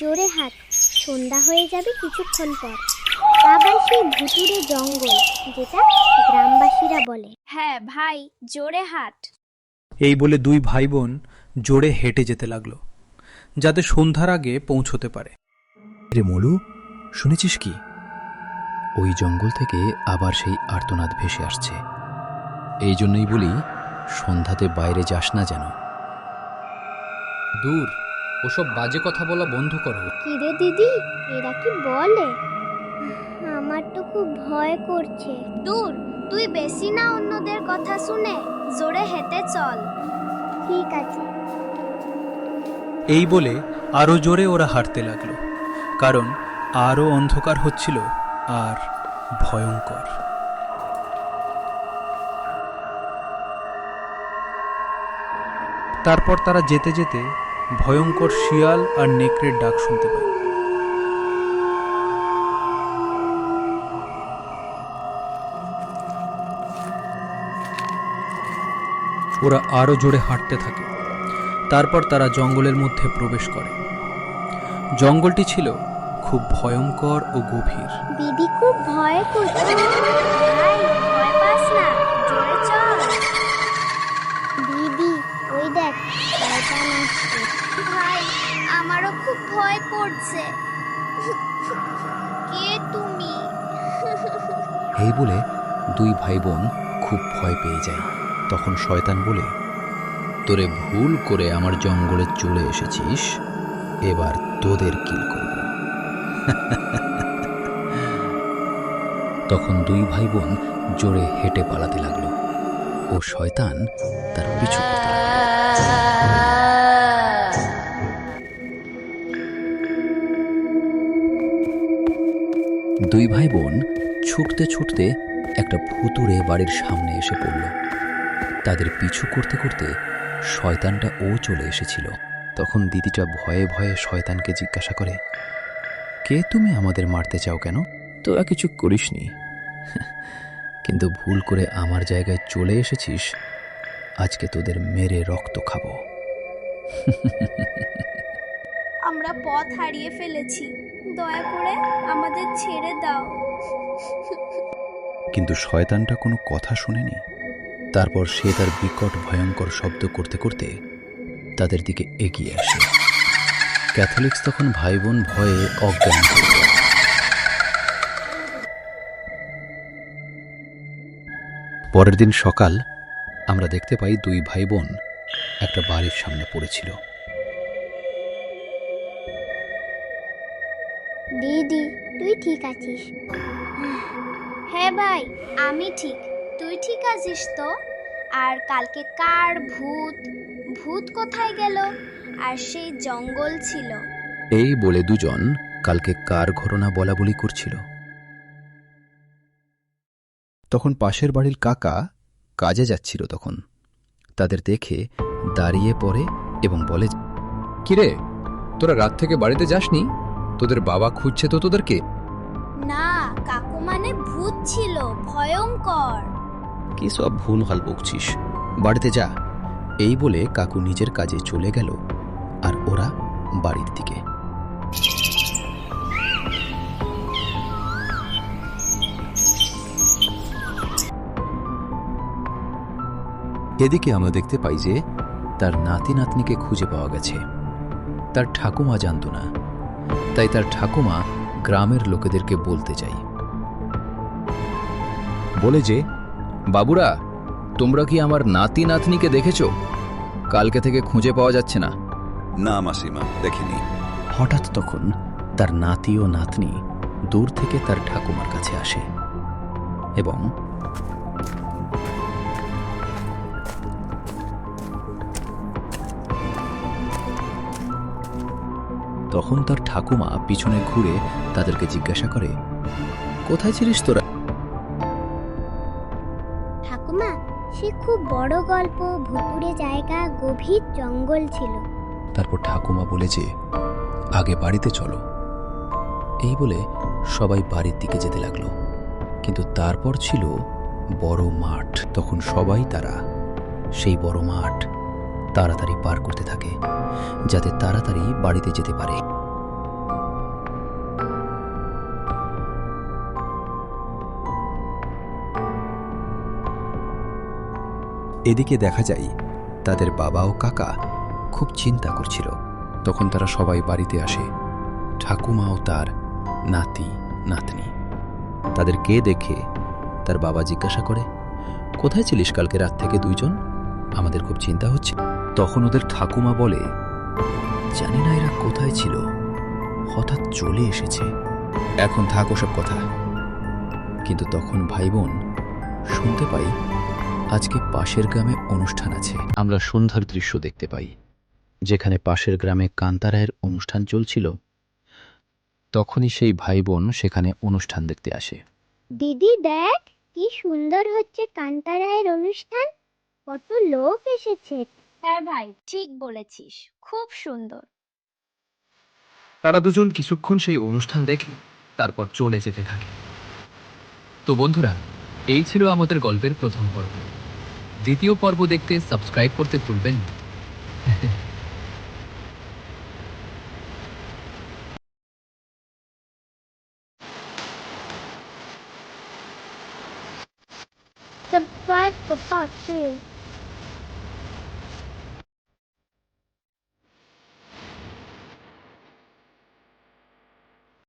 জোরে হাঁট, সন্ধ্যা হয়ে যাবে কিছুক্ষণ পর। আবার সেই ভুতুড়ে জঙ্গল, যেটা গ্রামবাসীরা বলে। হ্যাঁ ভাই, জোরে হাঁট। এই বলে দুই ভাই বোন জোরে হেঁটে যেতে লাগলো, যাতে সন্ধ্যার আগে পৌঁছতে পারে। রে মলু, শুনেছিস কি? ওই জঙ্গল থেকে আবার সেই আর্তনাদ ভেসে আসছে। এই জন্যই বলি, সন্ধ্যাতে বাইরে যাস না যেন। দূর, ওসব বাজে কথা বলা বন্ধ করো। কিরে দিদি, এরা কি বলে? আমার তো খুব ভয় করছে। দূর, তুই বেশি না অন্যদের কথা শুনে, জোরে হেঁটে চল। ঠিক আছে। এই বলে আরো জোরে ওরা হাঁটতে লাগলো, কারণ আরো অন্ধকার হচ্ছিল আর ভয়ঙ্কর। তারপর তারা যেতে যেতে ভয়ঙ্কর শিয়াল আর নেকড়ের ডাক শুনতে পায়। ওরা আরো জোরে হাঁটতে থাকে। তারপর তারা জঙ্গলের মধ্যে প্রবেশ করে। জঙ্গলটি ছিল খুব ভয়ঙ্কর ও গভীর। দিদি খুব ভয় করছে। ভাই, ভয় পাস না, জোরে চল। দিদি, ওই দেখ, শয়তান আসছে। ভাই, আমারও খুব ভয় করছে। কে তুমি? এই বলে দুই ভাই বোন খুব ভয় পেয়ে যায়। তখন শয়তান বলে, তোরে ভুল করে আমার জঙ্গলে চলে এসেছিস, এবার তোদের কিল করব। তখন দুই ভাই বোন জোরে হেঁটে পালাতে লাগলো ও শয়তান তার পিছু করতে লাগলো। দুই ভাই বোন ছুটতে ছুটতে একটা ভুতুড়ে বাড়ির সামনে এসে পড়ল। তাদের পিছু করতে করতে শয়তানটা ও চলে এসেছিল। তখন দিদিটা ভয়ে ভয়ে শয়তানকে জিজ্ঞাসা করে, কে তুমি আমাদের মারতে চাও কেন? তোরা কিছু করিসনি, কিন্তু ভুল করে আমার জায়গায় চলে এসেছিস। আজকে তোদের মেরে রক্ত খাবো। আমরা পথ হারিয়ে ফেলেছি, দয়া করে আমাদের ছেড়ে দাও। কিন্তু শয়তানটা কোনো কথা শুনেনি। তারপর সে তার বিকট ভয়ঙ্কর শব্দ করতে করতে তাদের দিকে এগিয়ে আসে। ক্যাথলিক্স তখন ভাই বোন ভয়ে অজ্ঞান হয়ে যায়। পরের দিন সকাল আমরা দেখতে পাই দুই ভাই বোন একটা বাড়ির সামনে পড়েছিল। দিদি, তুই ঠিক আছিস? হ্যাঁ ভাই, আমি ঠিক। তুই ঠিক আছিস তো? আর কালকে কার ভূত ভূত কোথায় গেল? আর সেই জঙ্গল ছিল। এই বলে দুজন কালকে কার ঘটনা বলা বলি করছিল। তখন পাশের বাড়ির কাকা কাজে যাচ্ছিল। তখন তাদের দেখে দাঁড়িয়ে পড়ে এবং বলে, কিরে, তোরা রাত থেকে বাড়িতে যাসনি? তোদের বাবা খুঁজছে তো তোদেরকে। না কাকু, মানে ভূত ছিল, ভয়ঙ্কর। কি সব ভুল হাল বকছিস, বাড়িতে যা। এই বলে কাকু নিজের কাজে চলে গেল আর ওরা বাড়ির দিকে। এদিকে আমরা দেখতে পাই যে তার নাতি নাতনিকে খুঁজে পাওয়া গেছে। তার ঠাকুমা জানত না, তাই তার ঠাকুমা গ্রামের লোকেদেরকে বলতে চাই, বলে যে, বাবুরা, তোমরা কি আমার নাতি নাতনিকে দেখেছো? কালকে থেকে খুঁজে পাওয়া যাচ্ছে না। না মাসিমা, দেখিনি। হঠাৎ তখন তার নাতি ও নাতনি দূর থেকে তার ঠাকুমার কাছে আসে এবং তখন তার ঠাকুমা পিছনে ঘুরে তাদেরকে জিজ্ঞাসা করে, কোথায় ছিলিস তোরা? ঠাকুমা, সে খুব বড় গল্প, ভুতুড়ে জায়গা, গভীর জঙ্গল ছিল। তারপর ঠাকুমা বলে যে, আগে বাড়িতে চলো। এই বলে সবাই বাড়ির দিকে যেতে লাগলো। কিন্তু তারপর ছিল বড় মাঠ। তখন সবাই তারা সেই বড় মাঠ তাড়াতাড়ি পার করতে থাকে, যাতে তাড়াতাড়ি বাড়িতে যেতে পারে। এদিকে দেখা যায় তাদের বাবা ও কাকা খুব চিন্তা করছিল। তখন তারা সবাই বাড়িতে আসে, ঠাকুমা ও তার নাতি নাতনি। তাদেরকে দেখে তার বাবা জিজ্ঞাসা করে, কোথায় ছিলিস কালকে রাত থেকে দুইজন? আমাদের খুব চিন্তা হচ্ছে। তখন ওদের ঠাকুমা বলে, জানি না এরা কোথায় ছিল, হঠাৎ চলে এসেছে। এখন থাক ওসব কথা। কিন্তু তখন ভাই বোন শুনতে পাই আজকে পাশের গ্রামে অনুষ্ঠান আছে। আমরা সন্ধ্যার দৃশ্য দেখতে পাই, যেখানে পাশের গ্রামে কান্তারায়ের অনুষ্ঠান চলছিল। তখনই সেই ভাই বোন সেখানে অনুষ্ঠান দেখতে আসে। দিদি দেখ, কি সুন্দর হচ্ছে কান্তারায়ের অনুষ্ঠান, কত লোক এসেছে। হ্যাঁ ভাই, ঠিক বলেছিস, খুব সুন্দর। তারা দুজন কিছুক্ষণ সেই অনুষ্ঠান দেখে তারপর চলে যেতে থাকে। তো বন্ধুরা, এই ছিল আমাদের গল্পের প্রথম পর্ব। দ্বিতীয় পর্ব দেখতে সাবস্ক্রাইব করতে ভুলবেন না। Subscribe for part 2.